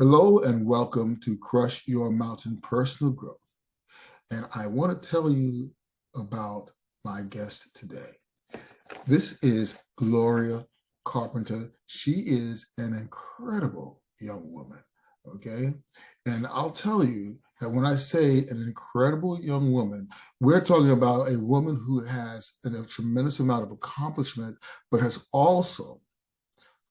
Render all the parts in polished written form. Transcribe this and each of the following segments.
Hello and welcome to Crush Your Mountain Personal Growth. And I want to tell you about my guest today. This is Gloria Carpenter. She is an incredible young woman, okay? And I'll tell you that when I say an incredible young woman, we're talking about a woman who has a tremendous amount of accomplishment, but has also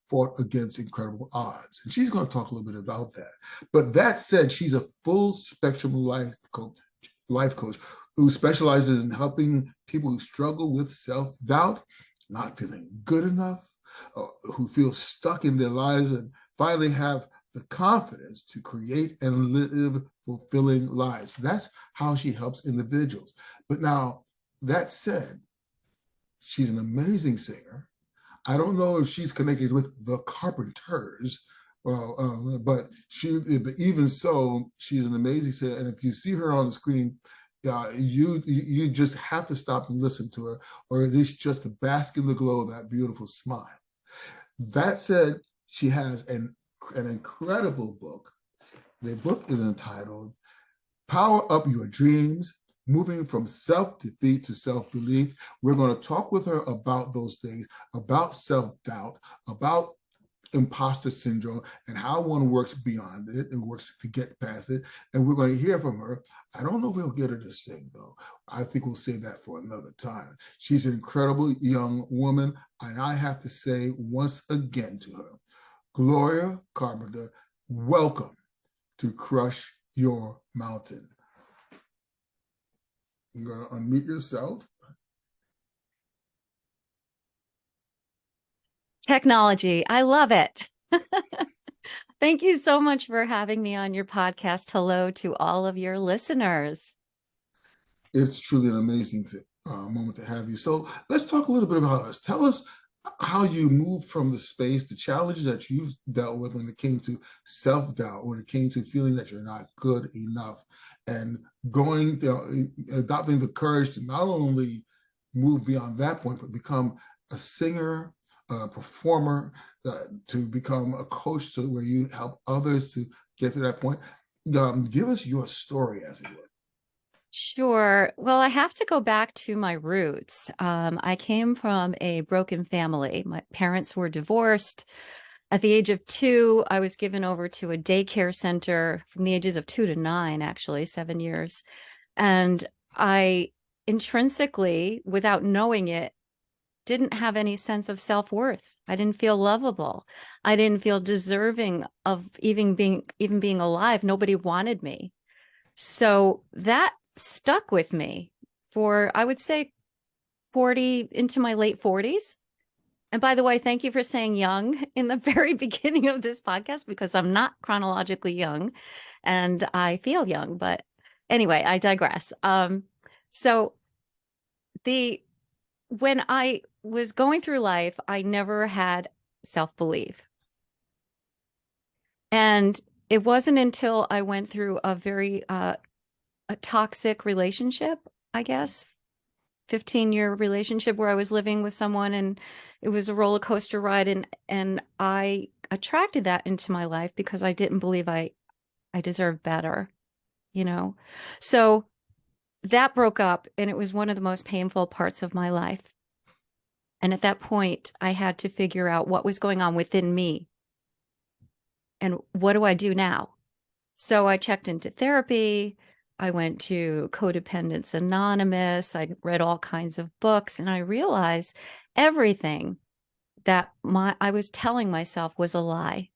fought against incredible odds. And she's going to talk a little bit about that. But that said, she's a full spectrum life coach who specializes in helping people who struggle with self-doubt, not feeling good enough, who feel stuck in their lives and finally have the confidence to create and live fulfilling lives. That's how she helps individuals. But now, that said, she's an amazing singer. I don't know if she's connected with the Carpenters, but even so, she's an amazing singer. And if you see her on the screen, you just have to stop and listen to her, or at least just to bask in the glow of that beautiful smile. That said, she has an incredible book. The book is entitled Power Up Your Dreams, Moving from Self-Defeat to Self-Belief. We're going to talk with her about those things, about self-doubt, about imposter syndrome, and how one works beyond it and works to get past it. And we're going to hear from her. I don't know if we'll get her to sing, though. I think we'll save that for another time. She's an incredible young woman, and I have to say once again to her, Gloria Carpenter, welcome to Crush Your Mountain. You're going to unmute yourself. Technology. I love it. Thank you so much for having me on your podcast. Hello to all of your listeners. It's truly an amazing moment to have you. So let's talk a little bit about us. Tell us how you moved from the space, the challenges that you've dealt with when it came to self-doubt, when it came to feeling that you're not good enough, and adopting the courage to not only move beyond that point, but become a singer, a performer, to become a coach to where you help others to get to that point. Give us your story, as it were. Sure. Well, I have to go back to my roots. I came from a broken family. My parents were divorced. At the age of 2, I was given over to a daycare center from the ages of 2 to 9, actually, 7 years. And I intrinsically, without knowing it, didn't have any sense of self-worth. I didn't feel lovable. I didn't feel deserving of even being alive. Nobody wanted me. So that stuck with me for, I would say, 40 into my late 40s. And by the way, thank you for saying young in the very beginning of this podcast, because I'm not chronologically young and I feel young, but anyway, I digress. So when I was going through life, I never had self-belief. And it wasn't until I went through a very a toxic relationship, I guess, 15-year relationship where I was living with someone, and it was a roller coaster ride, and I attracted that into my life because I didn't believe I deserved better, you know. So that broke up, and it was one of the most painful parts of my life. And at that point, I had to figure out what was going on within me and what do I do now? So I checked into therapy. I went to Codependence Anonymous. I read all kinds of books, and I realized everything that I was telling myself was a lie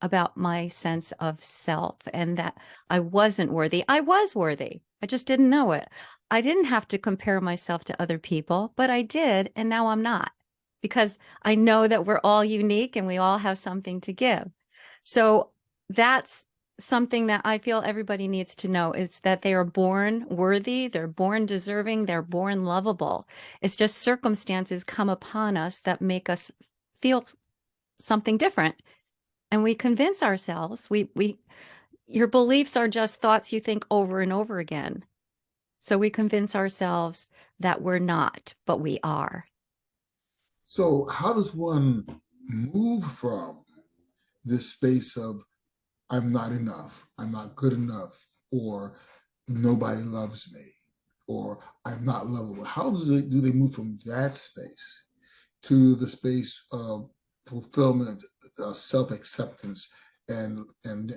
about my sense of self, and that I wasn't worthy. I was worthy. I just didn't know it. I didn't have to compare myself to other people, but I did, and now I'm not, because I know that we're all unique and we all have something to give. So that's something that I feel everybody needs to know, is that they are born worthy, they're born deserving, they're born lovable. It's just circumstances come upon us that make us feel something different. And we convince ourselves, your beliefs are just thoughts you think over and over again. So we convince ourselves that we're not, but we are. So how does one move from this space of I'm not enough, I'm not good enough, or nobody loves me, or I'm not lovable. How do they move from that space to the space of fulfillment, self-acceptance, and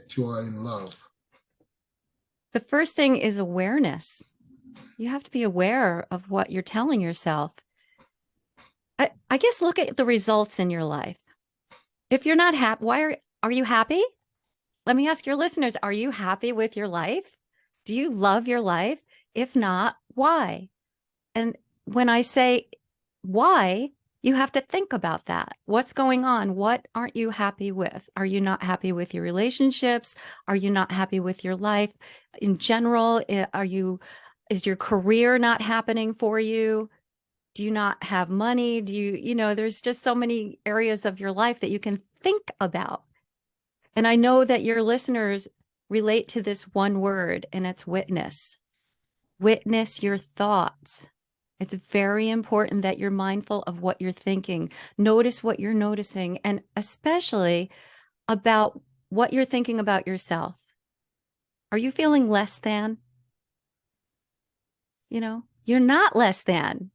joy and love? The first thing is awareness. You have to be aware of what you're telling yourself. I guess look at the results in your life. If you're not happy, why are you happy? Let me ask your listeners, are you happy with your life? Do you love your life? If not, why? And when I say why, you have to think about that. What's going on? What aren't you happy with? Are you not happy with your relationships? Are you not happy with your life in general? Is your career not happening for you? Do you not have money? There's just so many areas of your life that you can think about. And I know that your listeners relate to this one word, and it's witness. Witness your thoughts. It's very important that you're mindful of what you're thinking. Notice what you're noticing, and especially about what you're thinking about yourself. Are you feeling less than? You're not less than.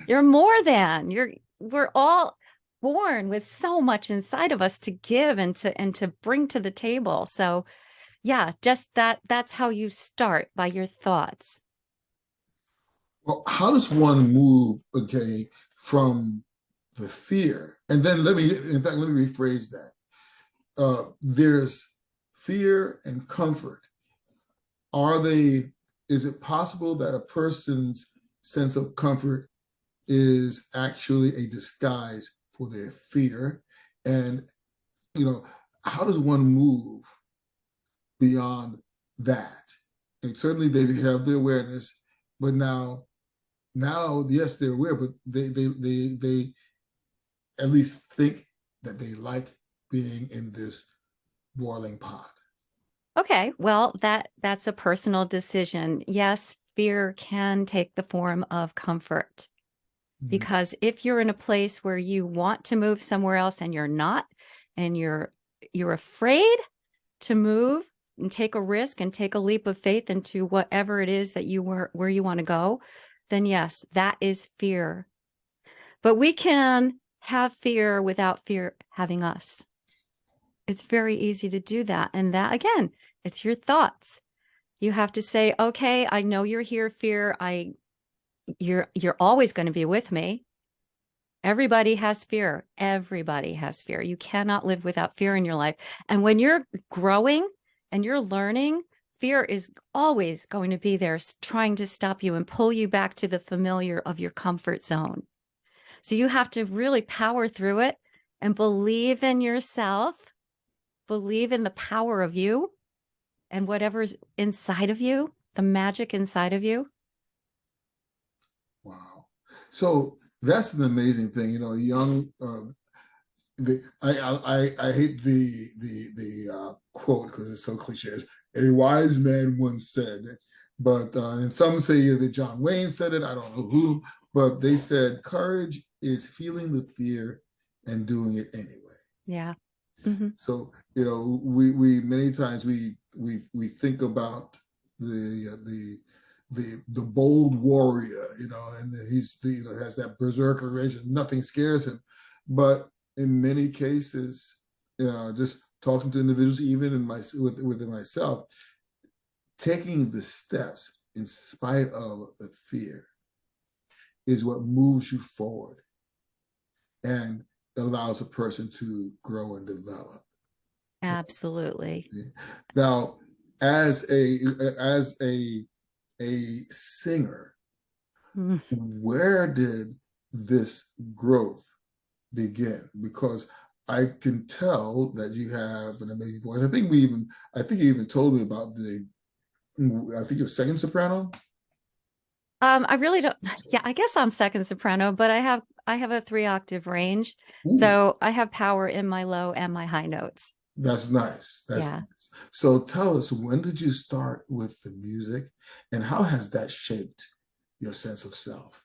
You're more than. We're all born with so much inside of us to give and to bring to the table. So yeah, just that's how you start, by your thoughts. Well, how does one move, okay, from the fear? And then let me rephrase that. There's fear and comfort. Is it possible that a person's sense of comfort is actually a disguise for their fear? And, how does one move beyond that? And certainly they have the awareness, but now, yes, they're aware, but they at least think that they like being in this boiling pot. Okay, well, that's a personal decision. Yes, fear can take the form of comfort, because if you're in a place where you want to move somewhere else and you're not, and you're afraid to move and take a risk and take a leap of faith into whatever it is that where you want to go, then yes, that is fear. But we can have fear without fear having us. It's very easy to do that. And that, again, it's your thoughts. You have to say, okay, I know you're here, fear. You're always going to be with me. Everybody has fear. Everybody has fear. You cannot live without fear in your life. And when you're growing and you're learning, fear is always going to be there, trying to stop you and pull you back to the familiar of your comfort zone. So you have to really power through it and believe in yourself, believe in the power of you and whatever's inside of you, the magic inside of you. Wow. So that's an amazing thing. Young. I hate the quote because it's so cliche. A wise man once said, but and some say that John Wayne said it. I don't know who, but they said courage is feeling the fear and doing it anyway. Yeah. Mm-hmm. So we many times we think about the bold warrior, and he's has that berserker rage and nothing scares him. But in many cases, just talking to individuals, even within myself, taking the steps in spite of the fear is what moves you forward and allows a person to grow and develop. Absolutely. Now, as a singer, where did this growth begin? Because I can tell that you have an amazing voice. I think you even told me about I think you're second soprano. I really don't. Yeah, I guess I'm second soprano, but I have a 3-octave range, Ooh, so I have power in my low and my high notes. that's nice. That's Yeah. nice. So tell us, when did you start with the music, and how has that shaped your sense of self?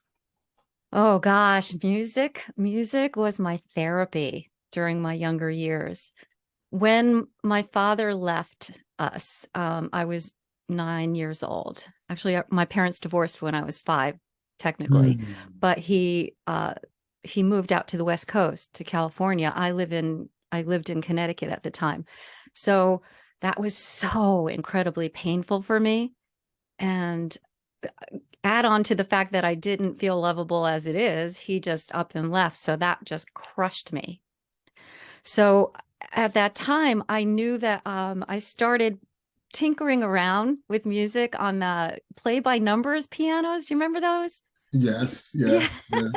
Oh gosh, music was my therapy during my younger years. When my father left us, I was 9 years old. Actually, my parents divorced when I was 5, technically, Hmm. but he moved out to the West Coast to California. I lived in Connecticut at the time. So that was so incredibly painful for me. And add on to the fact that I didn't feel lovable as it is, he just up and left. So that just crushed me. So at that time, I knew that I started tinkering around with music on the play by numbers pianos. Do you remember those? Yes, Yeah. yes, yes.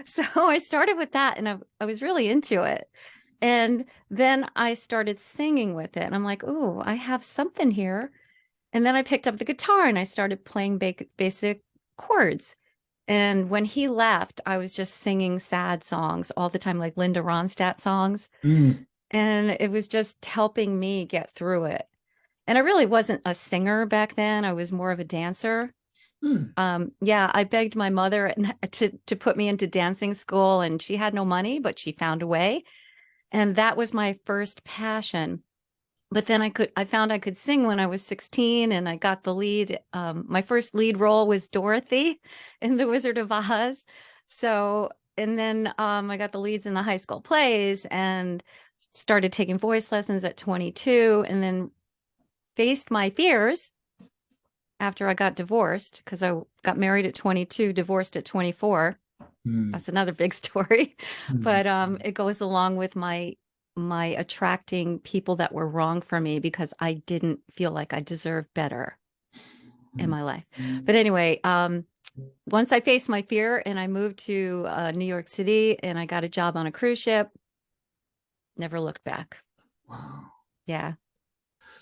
So I started with that and I was really into it. And then I started singing with it. And I'm like, oh, I have something here. And then I picked up the guitar and I started playing basic chords. And when he left, I was just singing sad songs all the time, like Linda Ronstadt songs. Mm, And it was just helping me get through it. And I really wasn't a singer back then. I was more of a dancer. mm. Yeah, I begged my mother to put me into dancing school, and she had no money, but she found a way. And that was my first passion. But then I found I could sing when I was 16, and I got the lead. My first lead role was Dorothy in The Wizard of Oz. So, and then I got the leads in the high school plays and started taking voice lessons at 22, and then faced my fears after I got divorced because I got married at 22, divorced at 24. Mm, That's another big story. mm, But it goes along with my attracting people that were wrong for me because I didn't feel like I deserved better in mm. my life. But anyway, once I faced my fear and I moved to New York City and I got a job on a cruise ship, never looked back. Wow. Yeah.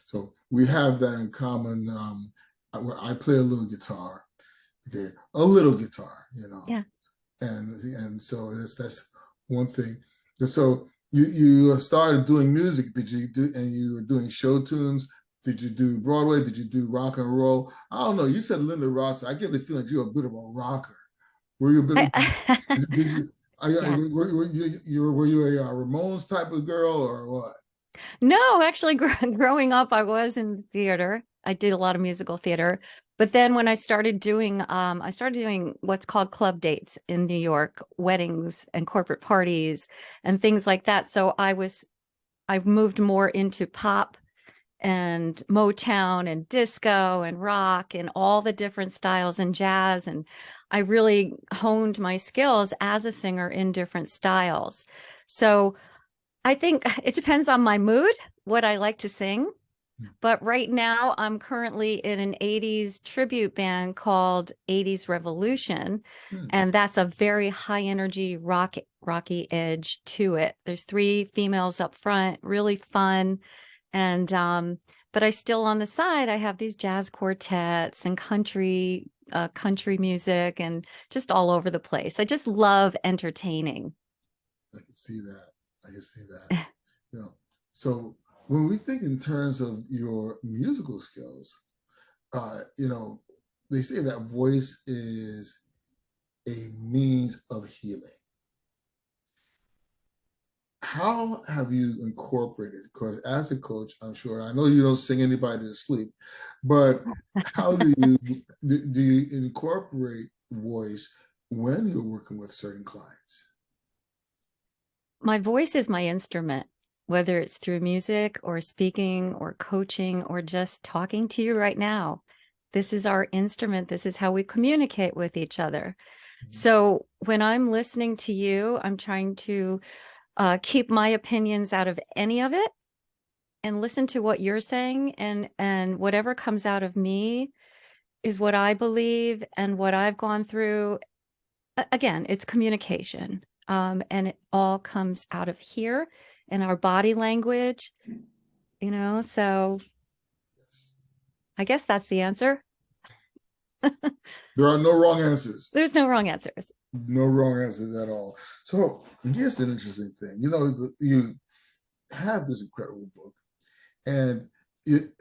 So we have that in common. I play a little guitar, okay, a little guitar, Yeah. and so that's one thing. And so you started doing music. Did you do? And you were doing show tunes. Did you do Broadway? Did you do rock and roll? I don't know. You said Linda Ross. I get the feeling you're a bit of a rocker. Were you a bit of? Did you? Yeah. Were you a Ramones type of girl or what? No, actually, growing up, I was in theater. I did a lot of musical theater. But then when I started doing what's called club dates in New York, weddings and corporate parties and things like that. So I've moved more into pop and Motown and disco and rock and all the different styles and jazz. And I really honed my skills as a singer in different styles. So I think it depends on my mood, what I like to sing. But right now, I'm currently in an 80s tribute band called 80s Revolution. Hmm. And that's a very high energy rocky edge to it. There's 3 females up front, really fun. And but I still on the side, I have these jazz quartets and country music and just all over the place. I just love entertaining. I can see that. I can see that. So when we think in terms of your musical skills, you know, they say that voice is a means of healing. How have you incorporated? Because as a coach, I'm sure I know you don't sing anybody to sleep, but how do you incorporate voice when you're working with certain clients? My voice is my instrument, whether it's through music or speaking or coaching or just talking to you right now. This is our instrument. This is how we communicate with each other. So when I'm listening to you, I'm trying to keep my opinions out of any of it and listen to what you're saying, and whatever comes out of me is what I believe and what I've gone through. Again, it's communication. And it all comes out of here in our body language, so Yes. I guess that's the answer. There are no wrong answers. There's no wrong answers. No wrong answers at all. So here's an interesting thing. You have this incredible book, and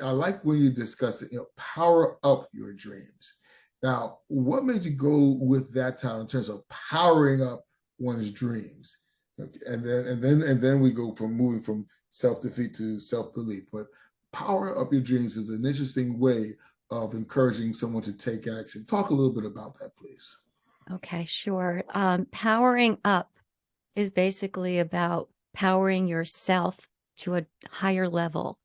I like when you discuss it. Power up your dreams. Now, what made you go with that title in terms of powering up one's dreams? And then we go from moving from self-defeat to self-belief. But power up your dreams is an interesting way of encouraging someone to take action. Talk a little bit about that, please. Okay, sure. Powering up is basically about powering yourself to a higher level,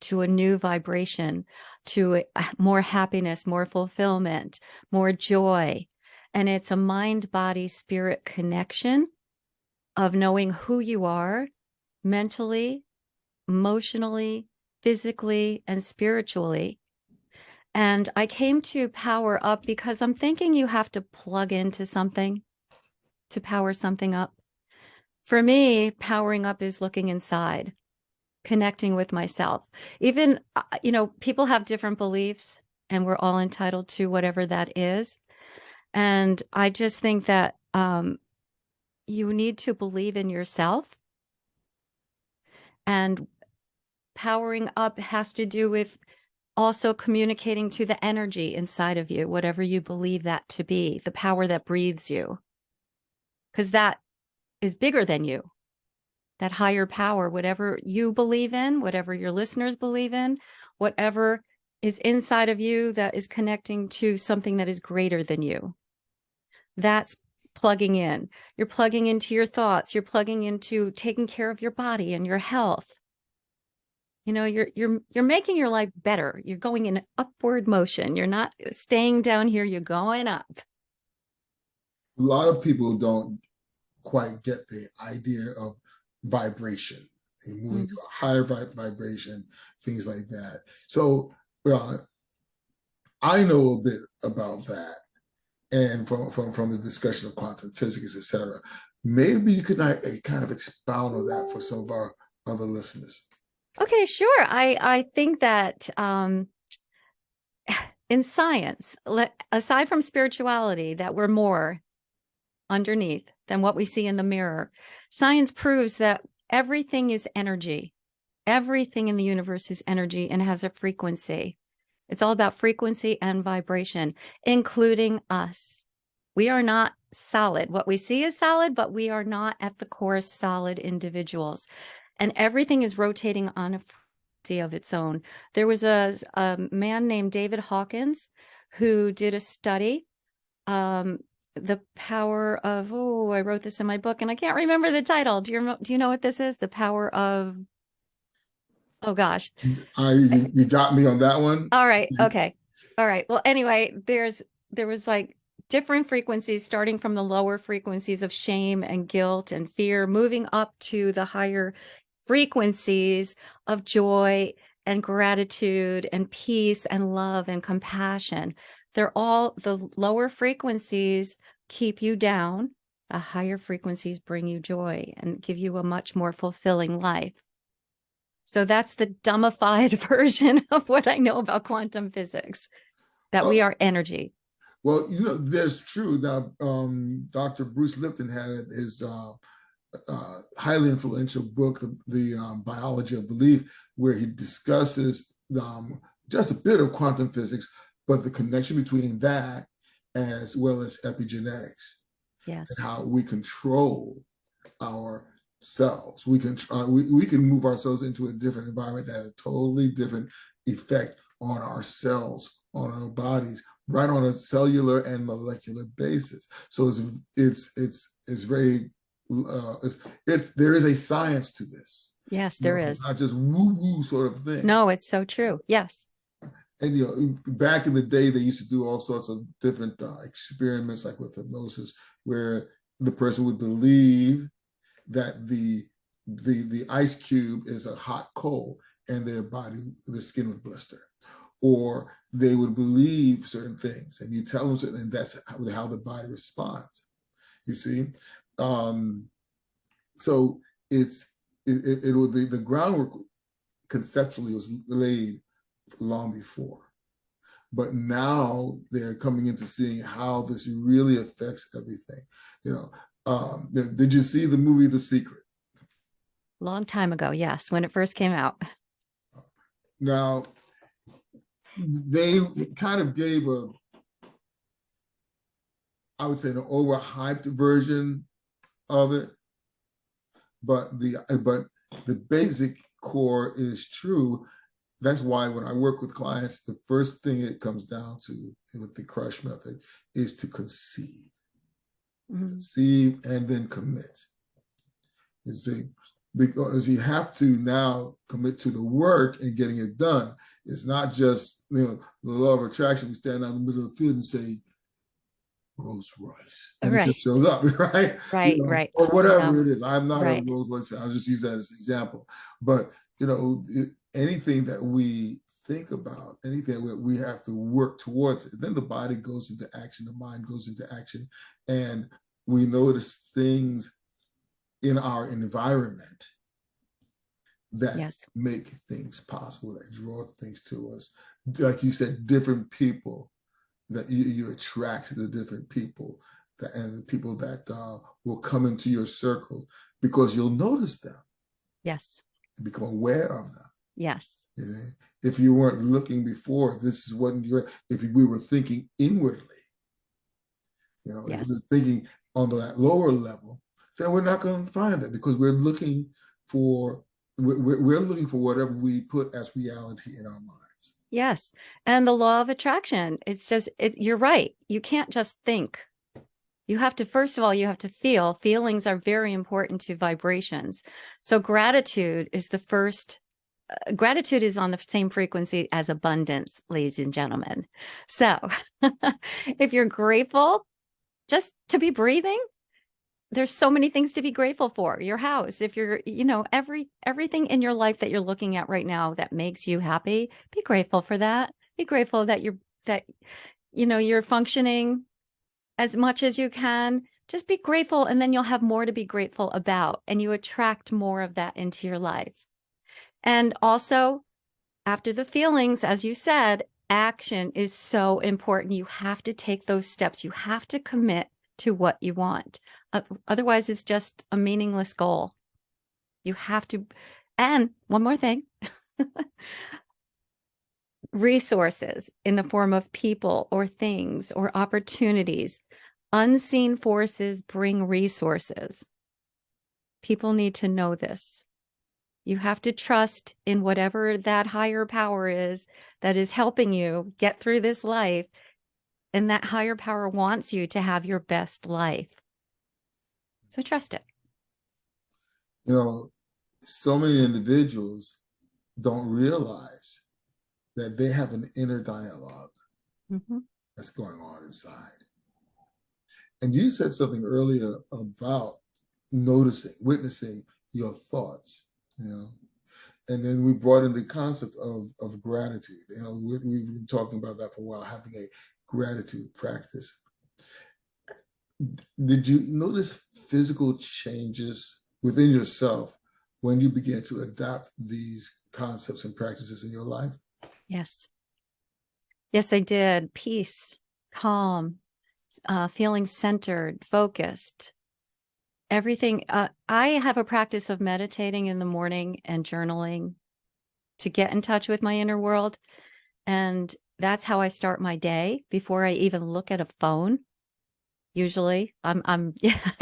to a new vibration, to more happiness, more fulfillment, more joy. And it's a mind, body, spirit connection of knowing who you are mentally, emotionally, physically, and spiritually. And I came to power up because I'm thinking you have to plug into something to power something up. For me, powering up is looking inside, connecting with myself. Even, people have different beliefs and we're all entitled to whatever that is. And I just think that you need to believe in yourself. And powering up has to do with also communicating to the energy inside of you, whatever you believe that to be, the power that breathes you. Because that is bigger than you. That higher power, whatever you believe in, whatever your listeners believe in, whatever is inside of you that is connecting to something that is greater than you. That's plugging in. You're plugging into your thoughts. You're plugging into taking care of your body and your health. You're making your life better. You're going in upward motion. You're not staying down here. You're going up. A lot of people don't quite get the idea of vibration and moving to a higher vibration, things like that. So I know a bit about that, and from the discussion of quantum physics, etc. Maybe you could kind of expound on that for some of our other listeners. Okay, sure. I think that in science, aside from spirituality, that we're more underneath than what we see in the mirror. Science proves that everything is energy. Everything in the universe is energy and has a frequency. It's all about frequency and vibration, including us. We are not solid. What we see is solid, but we are not at the core solid individuals. And everything is rotating on a frequency of its own. There was a man named David Hawkins who did a study, the power of, I wrote this in my book and I can't remember the title. Do you know what this is? The power of, oh gosh. You got me on that one. All right. Okay. All right. Well, anyway, there was like different frequencies starting from the lower frequencies of shame and guilt and fear, moving up to the higher frequencies of joy and gratitude and peace and love and compassion. They're all, the lower frequencies keep you down. The higher frequencies bring you joy and give you a much more fulfilling life. So that's the dumbified version of what I know about quantum physics, that we are energy. Well, there's true. Now, Dr. Bruce Lipton had his highly influential book, The Biology of Belief, where he discusses just a bit of quantum physics, but the connection between that as well as epigenetics. Yes. And how we control ourselves. We can move ourselves into a different environment that has a totally different effect on our cells, on our bodies, right on a cellular and molecular basis. So it's very there is a science to this. Yes, there is. It's not just woo-woo sort of thing. No, it's so true. Yes. And back in the day, they used to do all sorts of different experiments, like with hypnosis, where the person would believe that the ice cube is a hot coal, and the skin would blister, or they would believe certain things, and you tell them certain, and that's how the body responds. You see, so the groundwork conceptually was laid long before, but now they're coming into seeing how this really affects everything. Did you see the movie The Secret? Long time ago, yes, when it first came out. Now, they kind of gave I would say, an overhyped version of it, but the basic core is true. That's why when I work with clients, the first thing it comes down to with the crush method is to conceive. Conceive and then commit. You see, because you have to now commit to the work and getting it done. It's not just, the law of attraction. We stand out in the middle of the field and say, Rolls Royce, and it just shows up, right? Right. Or whatever it is. I'm not a Rolls Royce. I'll just use that as an example. But anything that we think about, anything that we have to work towards it. Then the body goes into action, the mind goes into action, and we notice things in our environment that make things possible, that draw things to us. Like you said, different people, that you attract the different people, and the people that will come into your circle, because you'll notice them. Yes. And become aware of them. Yes. If you weren't looking before, this is what if we were thinking inwardly, if we were thinking on that lower level, then we're not going to find that, because we're looking for whatever we put as reality in our minds. Yes. And the law of attraction, it's just, you're right. You can't just think. You have to, first of all, you have to feel. Feelings are very important to vibrations. So gratitude is the first. Gratitude is on the same frequency as abundance, ladies and gentlemen. So if you're grateful just to be breathing, there's so many things to be grateful for. Your house, if you're, everything in your life that you're looking at right now that makes you happy, be grateful for that. Be grateful that you're functioning as much as you can. Just be grateful, and then you'll have more to be grateful about, and you attract more of that into your life. And also, after the feelings, as you said, action is so important. You have to take those steps. You have to commit to what you want. Otherwise, it's just a meaningless goal. You have to. And one more thing. Resources in the form of people or things or opportunities. Unseen forces bring resources. People need to know this. You have to trust in whatever that higher power is that is helping you get through this life. And that higher power wants you to have your best life. So trust it. So many individuals don't realize that they have an inner dialogue that's going on inside. And you said something earlier about witnessing your thoughts. And then we brought in the concept of gratitude. We've been talking about that for a while, having a gratitude practice. Did you notice physical changes within yourself when you began to adopt these concepts and practices in your life? Yes. Yes, I did. Peace, calm, feeling centered, focused. Everything. I have a practice of meditating in the morning and journaling to get in touch with my inner world. And that's how I start my day before I even look at a phone. Usually I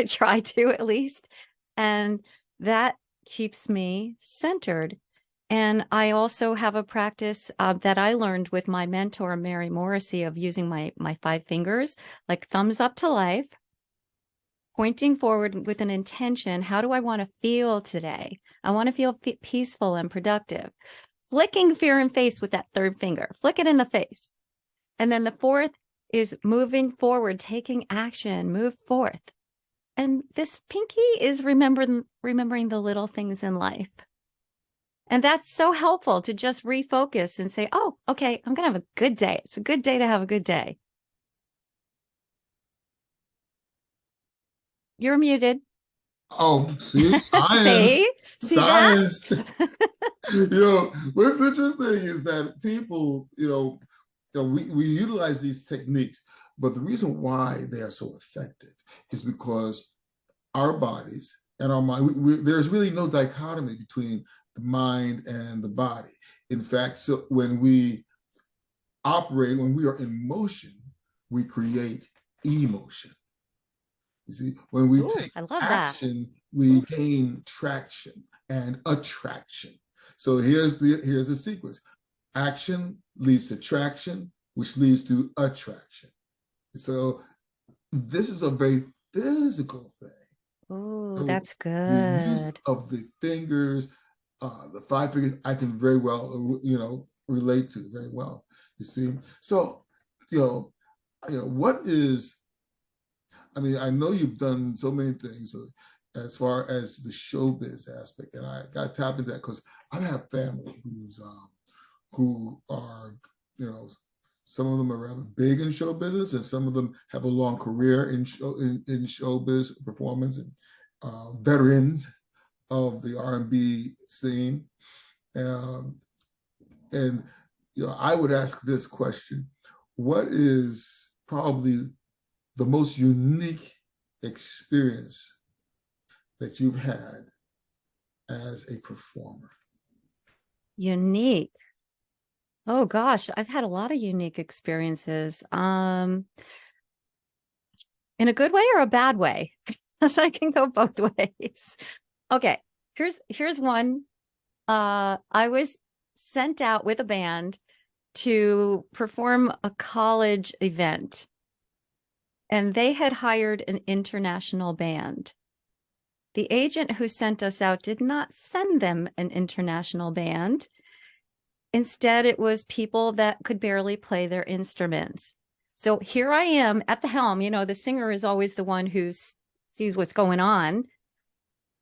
try to, at least. And that keeps me centered. And I also have a practice that I learned with my mentor, Mary Morrissey, of using my 5 fingers, like thumbs up to life, pointing forward with an intention. How do I want to feel today? I want to feel peaceful and productive. Flicking fear in face with that 3rd finger. Flick it in the face. And then the 4th is moving forward, taking action, move forth. And this pinky is remembering the little things in life. And that's so helpful to just refocus and say, oh, okay, I'm going to have a good day. It's a good day to have a good day. You're muted. Oh, see, science. See science. What's interesting is that people, we utilize these techniques, but the reason why they are so effective is because our bodies and our mind, there's really no dichotomy between the mind and the body. In fact, so when we operate, when we are in motion, we create emotion. You see, when we take action, we gain traction and attraction. So here's the sequence. Action leads to traction, which leads to attraction. So this is a very physical thing. Oh, So that's the use good. of the fingers, the five fingers, I can very well, relate to very well. You see, so what is? I mean, I know you've done so many things as far as the showbiz aspect, and I got to tap into that because I have family who are, some of them are rather big in show business, and some of them have a long career in showbiz performance, and veterans of the R&B scene. Um, and I would ask this question: what is probably the most unique experience that you've had as a performer? Unique. Oh gosh, I've had a lot of unique experiences. In a good way or a bad way? Because I can go both ways. Okay, here's one. I was sent out with a band to perform a college event, and they had hired an international band. The agent who sent us out did not send them an international band. Instead, it was people that could barely play their instruments. So here I am at the helm. The singer is always the one who sees what's going on.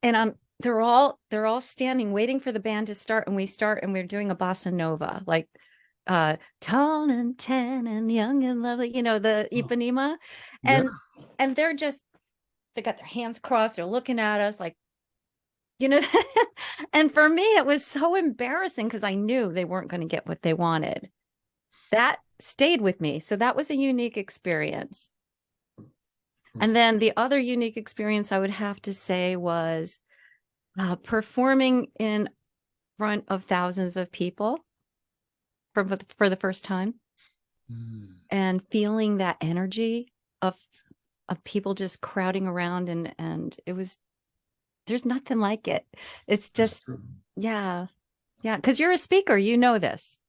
And they're all standing, waiting for the band to start. And we start, and we're doing a bossa nova, like tall and tan and young and lovely, the Ipanema. Yeah. And they got their hands crossed. They're looking at us like, and for me, it was so embarrassing because I knew they weren't going to get what they wanted. That stayed with me. So that was a unique experience. And then the other unique experience I would have to say was performing in front of thousands of people for the first time, and feeling that energy of people just crowding around, and there's nothing like it. It's just, yeah. Because you're a speaker, this.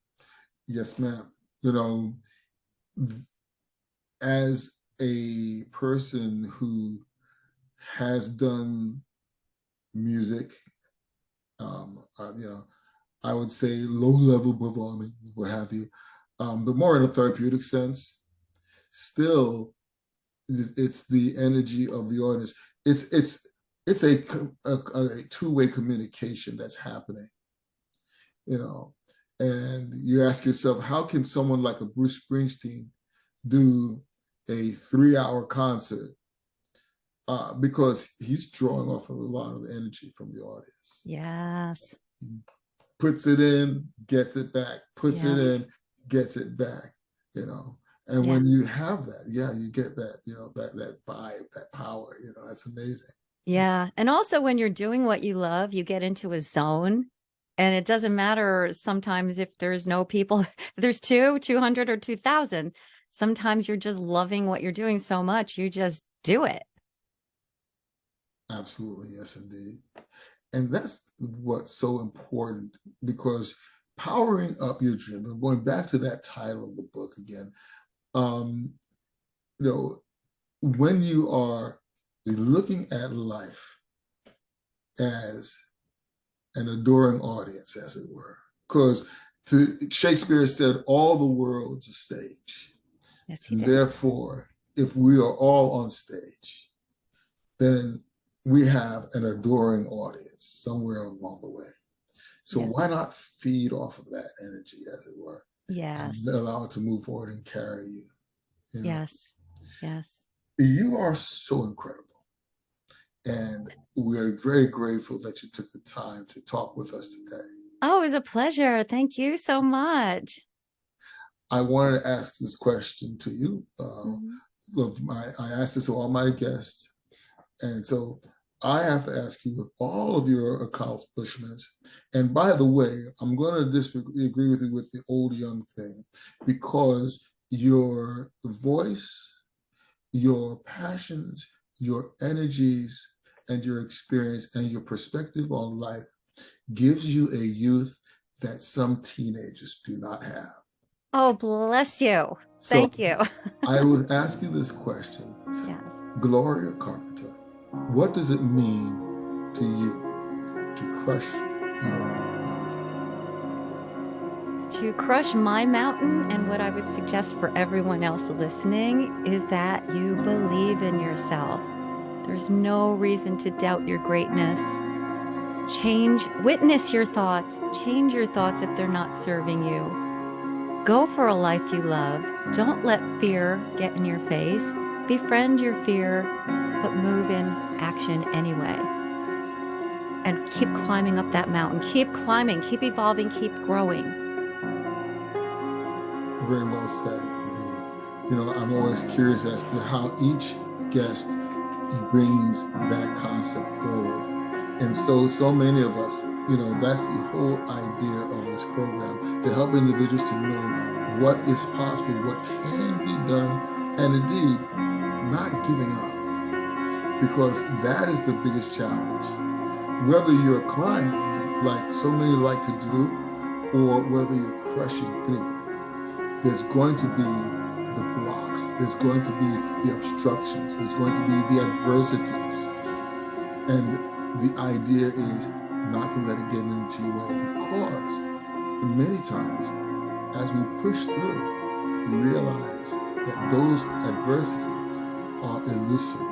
Yes, ma'am. As a person who has done music, I would say low-level performing, what have you, but more in a therapeutic sense. Still, it's the energy of the audience. It's a two-way communication that's happening, and you ask yourself, how can someone like a Bruce Springsteen do a 3-hour concert? Because he's drawing off of a lot of the energy from the audience. Yes. He puts it in, gets it back, puts it Yes. in, gets it back, And when you have that, you get that, that vibe, that power, that's amazing. Yeah. And also when you're doing what you love, you get into a zone, and it doesn't matter sometimes if there's no people, if there's 200 or 2,000, sometimes you're just loving what you're doing so much, you just do it. Absolutely. Yes, indeed. And that's what's so important, because powering up your dream, and going back to that title of the book again, when you are looking at life as an adoring audience, as it were, because Shakespeare said, all the world's a stage. Yes, he and did. Therefore, if we are all on stage, then we have an adoring audience somewhere along the way. So Yes. why not feed off of that energy, as it were? Yes. And allow it to move forward and carry you. Yes. Yes. You are so incredible. And we're very grateful that you took the time to talk with us today. Oh, it was a pleasure. Thank you so much. I wanted to ask this question to you. I asked this to all my guests. And so I have to ask you, with all of your accomplishments, and by the way, I'm going to disagree with you with the old young thing, because your voice, your passions, your energies, and your experience and your perspective on life gives you a youth that some teenagers do not have. Oh, bless you. So Thank you. I would ask you this question. Yes. Gloria Carpenter, what does it mean to you to crush your mountain? To crush my mountain, and what I would suggest for everyone else listening, is that you believe in yourself. There's no reason to doubt your greatness. Witness your thoughts. Change your thoughts if they're not serving you. Go for a life you love. Don't let fear get in your face. Befriend your fear, but move in action anyway. And keep climbing up that mountain. Keep climbing, keep evolving, keep growing. Very well said, indeed. You know, I'm always curious as to how each guest brings that concept forward. And so many of us, you know, that's the whole idea of this program, to help individuals to know what is possible, what can be done, and indeed, not giving up. Because that is the biggest challenge. Whether you're climbing, like so many like to do, or whether you're crushing through it, there's going to be the blocks, there's going to be the obstructions, there's going to be the adversities. And the idea is not to let it get into your way, because many times as we push through, we realize that those adversities are illusory.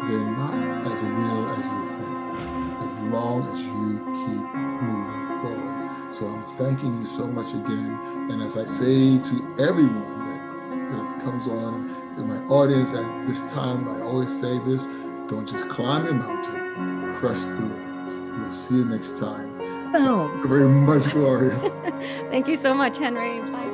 They're not as real as you think, as long as you keep moving forward. So I'm thanking you so much again. And as I say to everyone that comes on in my audience at this time, I always say this: don't just climb the mountain, crush through it. We'll see you next time. Boom. Thanks so very much, Gloria. Thank you so much, Henry. Bye.